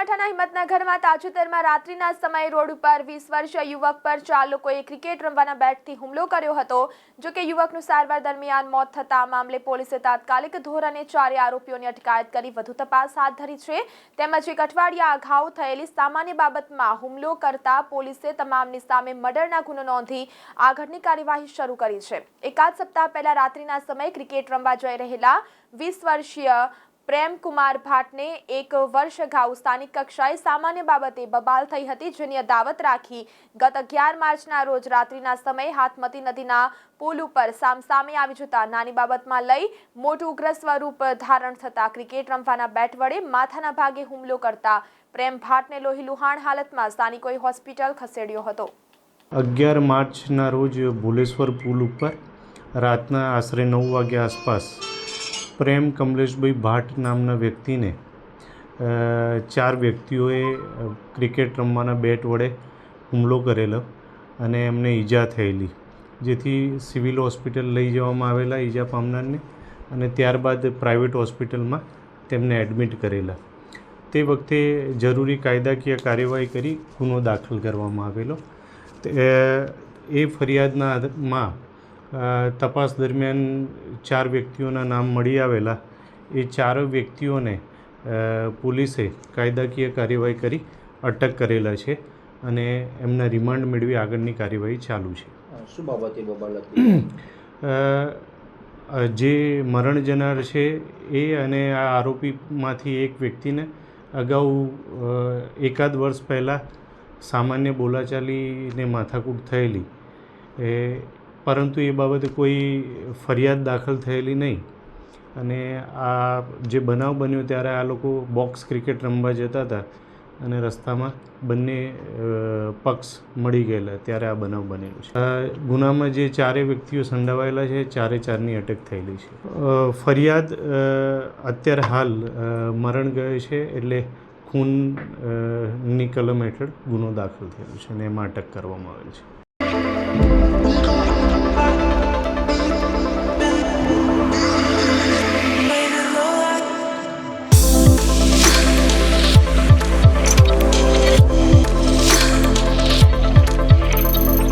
બનાસકાંઠાના હિંમતનગરમાં તાજેતરમાં રાત્રિના સમયે રોડ ઉપર 20 વર્ષીય યુવક પર 4 લોકોએ ક્રિકેટ રમવાના બેટથી હુમલો કર્યો હતો। જો કે યુવકનું સારવાર દરમિયાન મોત થતા આ મામલે પોલીસે તાત્કાલિક ધોરણે 4 આરોપીઓની અટકાયત કરી વધુ તપાસ હાથ ધરી છે। તેમજ એક અઠવાડિયા અગાઉ થયેલી સામાન્ય બાબતમાં હુમલો કરતા પોલીસે તમામની સામે મર્ડરના ગુનો નોંધી આગળની કાર્યવાહી શરૂ કરી છે। એકાદ સપ્તાહ પહેલા રાત્રિના સમયે ક્રિકેટ રમવા જઈ રહેલા 20 વર્ષીય प्रेम कुमार भाट ने एक वर्ष अगाऊ स्थानिक कक्षाए सामान्य बाबते बबाल थई हती, जेनी अदावत राखी गत 11 मार्चना रोज रात्रिना समये हाथमती नदीना पुल पर सामसामे आवी जता नानी बाबतमां लई मोटुं उग्र स्वरूप धारण थता क्रिकेट रमवाना बेट वडे माथाना भागे हुमलो करता प्रेम भाटने लोहीलुहाण हालतमां स्थानिकोए होस्पिटल खसेड्यो हतो। 11 मार्चना रोज भुलेश्वर पुल पर रातना आश्रे 9 वाग्या आसपास प्रेम कमलेशभाई भाट नामना व्यक्ति ने 4 व्यक्तिओए क्रिकेट रमवाना बेट वडे हुमलो करेलो अने एमने ईजा थयेली, जेथी सिविल होस्पिटल लई जवामां आवेला ईजा पामनारने अने त्यारबाद प्राइवेट होस्पिटल में तेमने एडमिट करेला। ते वखते जरूरी कायदाकीय कार्यवाही करी गुनो दाखल करवामां आवेलो। ए फरियादना तपास दरमियान 4 व्यक्तिओना नाम मळी आवेला। ए 4 व्यक्तिओने पोलीसे कायदाकीय कार्यवाही करी अटक करेला छे अने एमना रिमांड मेळवी आगळनी कार्यवाही चालू छे। शुं बाबते बबाल हती? जे मरण जनार छे ए अने आ आरोपीमांथी एक व्यक्तिने अगाऊ एकाद वर्ष पहला सामान्य बोलाचालीने माथाकूट थयेली, परंतु ए बाबते कोई फरियाद दाखल थयेली नहीं। अने आ जे बनाव बन्यो त्यारे आ लोको बॉक्स क्रिकेट रमवा जता हता अने रस्तामां बंने पक्ष मळी गयेला त्यारे आ बनाव बनेलो छे। गुनामां जे 4 व्यक्तिओ संडोवायेला छे 4ની अटक थयेली छे। फरियाद अत्यारे हाल मरण गयो छे एटले खूननी कलम हेठळ गुनो दाखल थयेलो छे अने एमां अटक करवामां आवेल छे।